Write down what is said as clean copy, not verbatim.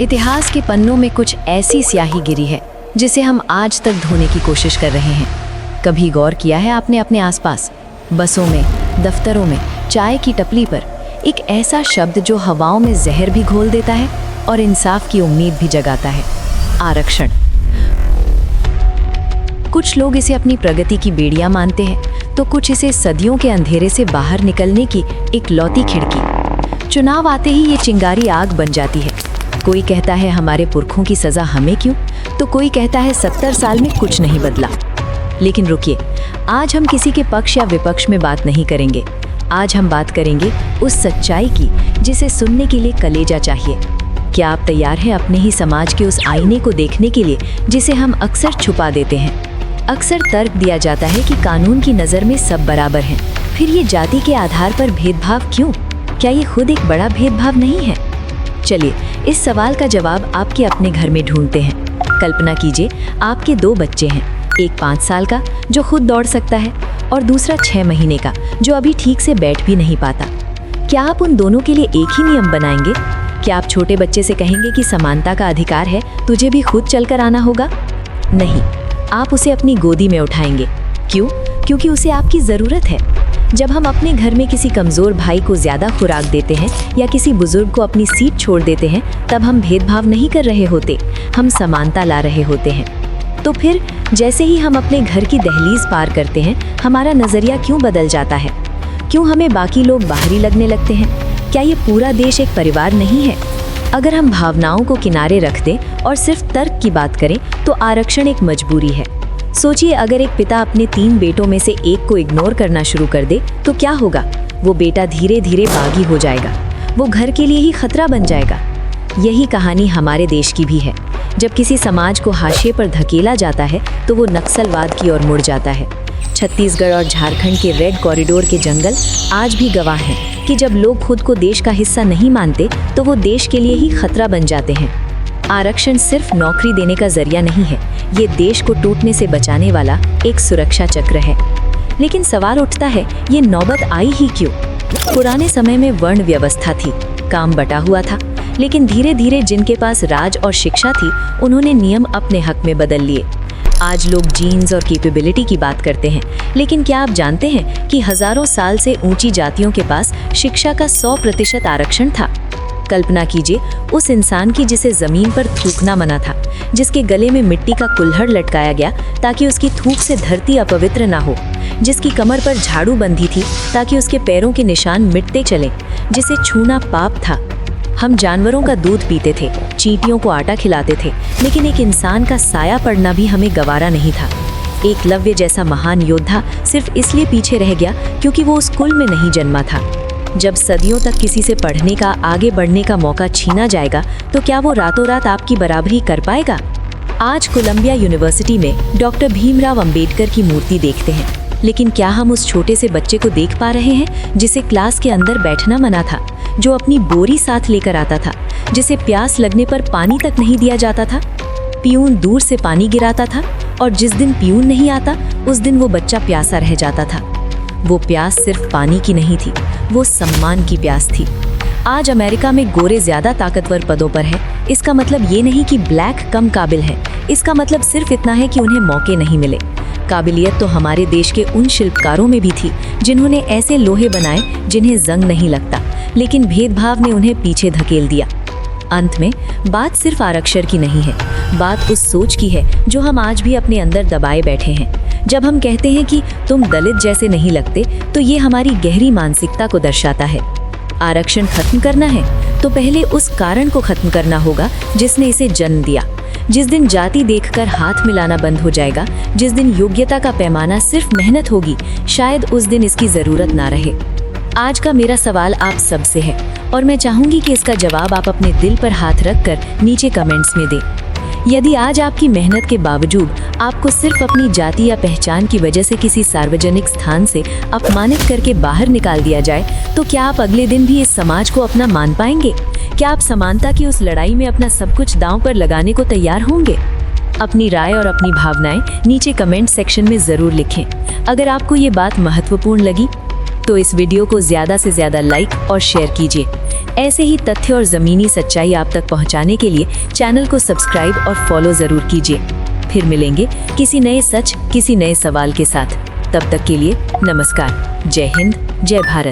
इतिहास के पन्नों में कुछ ऐसी स्याही गिरी है जिसे हम आज तक धोने की कोशिश कर रहे हैं। कभी गौर किया है आपने अपने आसपास, बसों में, दफ्तरों में, चाय की टपली पर एक ऐसा शब्द जो हवाओं में जहर भी घोल देता है और इंसाफ की उम्मीद भी जगाता है? आरक्षण। कुछ लोग इसे अपनी प्रगति की बेड़ियां मानते हैं तो कुछ इसे सदियों के अंधेरे से बाहर निकलने की एक लौती खिड़की। चुनाव आते ही ये चिंगारी आग बन जाती है। कोई कहता है हमारे पुरखों की सजा हमें क्यों, तो कोई कहता है 70 साल में कुछ नहीं बदला। लेकिन रुकिए, आज हम किसी के पक्ष या विपक्ष में बात नहीं करेंगे। आज हम बात करेंगे उस सच्चाई की जिसे सुनने के लिए कलेजा चाहिए। क्या आप तैयार हैं अपने ही समाज के उस आईने को देखने के लिए जिसे हम अक्सर छुपा देते हैं? अक्सर तर्क दिया जाता है कि कानून की नज़र में सब बराबर हैं। फिर ये जाति के आधार पर भेदभाव क्यों? क्या ये खुद एक बड़ा भेदभाव नहीं है? चलिए इस सवाल का जवाब आपके अपने घर में ढूंढते हैं। कल्पना कीजिए, आपके 2 बच्चे हैं, एक 5 साल का जो खुद दौड़ सकता है और दूसरा 6 महीने का जो अभी ठीक से बैठ भी नहीं पाता। क्या आप उन दोनों के लिए एक ही नियम बनाएंगे? क्या आप छोटे बच्चे से कहेंगे कि समानता का अधिकार है, तुझे भी खुद चलकर आना होगा? नहीं, आप उसे अपनी गोदी में उठाएंगे। क्यों? क्योंकि उसे आपकी ज़रूरत है। जब हम अपने घर में किसी कमज़ोर भाई को ज़्यादा खुराक देते हैं या किसी बुजुर्ग को अपनी सीट छोड़ देते हैं, तब हम भेदभाव नहीं कर रहे होते, हम समानता ला रहे होते हैं। तो फिर जैसे ही हम अपने घर की दहलीज पार करते हैं, हमारा नज़रिया क्यों बदल जाता है? क्यों हमें बाकी लोग बाहरी लगने लगते हैं? क्या ये पूरा देश एक परिवार नहीं है? अगर हम भावनाओं को किनारे रख दें और सिर्फ तर्क की बात करें तो आरक्षण एक मजबूरी है। सोचिए, अगर एक पिता अपने 3 बेटों में से एक को इग्नोर करना शुरू कर दे तो क्या होगा? वो बेटा धीरे धीरे बागी हो जाएगा, वो घर के लिए ही खतरा बन जाएगा। यही कहानी हमारे देश की भी है। जब किसी समाज को हाशिए पर धकेला जाता है तो वो नक्सलवाद की ओर मुड़ जाता है। छत्तीसगढ़ और झारखंड के रेड कॉरिडोर के जंगल आज भी गवाह हैं कि जब लोग खुद को देश का हिस्सा नहीं मानते तो वो देश के लिए ही खतरा बन जाते हैं। आरक्षण सिर्फ नौकरी देने का जरिया नहीं है, ये देश को टूटने से बचाने वाला एक सुरक्षा चक्र है। लेकिन सवाल उठता है, ये नौबत आई ही क्यों? पुराने समय में वर्ण व्यवस्था थी, काम बटा हुआ था, लेकिन धीरे धीरे जिनके पास राज और शिक्षा थी उन्होंने नियम अपने हक में बदल लिए। आज लोग जीन्स और कैपेबिलिटी की बात करते हैं, लेकिन क्या आप जानते हैं कि हजारों साल से ऊंची जातियों के पास शिक्षा का 100% आरक्षण था? कल्पना कीजिए उस इंसान की जिसे जमीन पर थूकना मना था, जिसके गले में मिट्टी का कुल्हड़ लटकाया गया ताकि उसकी थूक से धरती अपवित्र ना हो, जिसकी कमर पर झाड़ू बंधी थी ताकि उसके पैरों के निशान मिटते चलें, जिसे छूना पाप था। हम जानवरों का दूध पीते थे, चींटियों को आटा खिलाते थे, लेकिन एक इंसान का साया पड़ना भी हमें गवारा नहीं था। एकलव्य जैसा महान योद्धा सिर्फ इसलिए पीछे रह गया क्योंकि वो उस कुल में नहीं जन्मा था। जब सदियों तक किसी से पढ़ने का, आगे बढ़ने का मौका छीना जाएगा तो क्या वो रातों रात आपकी बराबरी कर पाएगा? आज कोलंबिया यूनिवर्सिटी में डॉक्टर भीमराव अंबेडकर की मूर्ति देखते हैं, लेकिन क्या हम उस छोटे से बच्चे को देख पा रहे हैं जिसे क्लास के अंदर बैठना मना था, जो अपनी बोरी साथ लेकर आता था, जिसे प्यास लगने पर पानी तक नहीं दिया जाता था, पियून दूर से पानी गिराता था और जिस दिन पियून नहीं आता उस दिन वो बच्चा प्यासा रह जाता था। वो प्यास सिर्फ पानी की नहीं थी, वो सम्मान की प्यास थी। आज अमेरिका में गोरे ज्यादा ताकतवर पदों पर है। इसका मतलब ये नहीं कि ब्लैक कम काबिल है, इसका मतलब सिर्फ इतना है कि उन्हें मौके नहीं मिले। काबिलियत तो हमारे देश के उन शिल्पकारों में भी थी जिन्होंने ऐसे लोहे बनाए जिन्हें जंग नहीं लगता, लेकिन भेदभाव ने उन्हें पीछे धकेल दिया। अंत में बात सिर्फ आरक्षण की नहीं है, बात उस सोच की है जो हम आज भी अपने अंदर दबाए बैठे हैं। जब हम कहते हैं कि तुम दलित जैसे नहीं लगते, तो ये हमारी गहरी मानसिकता को दर्शाता है। आरक्षण खत्म करना है तो पहले उस कारण को खत्म करना होगा जिसने इसे जन्म दिया। जिस दिन जाति देखकर हाथ मिलाना बंद हो जाएगा, जिस दिन योग्यता का पैमाना सिर्फ मेहनत होगी, शायद उस दिन इसकी जरूरत ना रहे। आज का मेरा सवाल आप सबसे है और मैं चाहूंगी कि इसका जवाब आप अपने दिल पर हाथ रखकर नीचे कमेंट्स में दें। यदि आज आपकी मेहनत के बावजूद आपको सिर्फ अपनी जाति या पहचान की वजह से किसी सार्वजनिक स्थान से अपमानित करके बाहर निकाल दिया जाए, तो क्या आप अगले दिन भी इस समाज को अपना मान पाएंगे? क्या आप समानता की उस लड़ाई में अपना सब कुछ दांव पर लगाने को तैयार होंगे? अपनी राय और अपनी भावनाएं नीचे कमेंट सेक्शन में जरूर लिखें। अगर आपको ये बात महत्वपूर्ण लगी तो इस वीडियो को ज़्यादा से ज़्यादा लाइक और शेयर कीजिए। ऐसे ही तथ्य और ज़मीनी सच्चाई आप तक पहुंचाने के लिए चैनल को सब्सक्राइब और फॉलो ज़रूर कीजिए। फिर मिलेंगे किसी नए सच, किसी नए सवाल के साथ। तब तक के लिए नमस्कार। जय हिंद, जय भारत।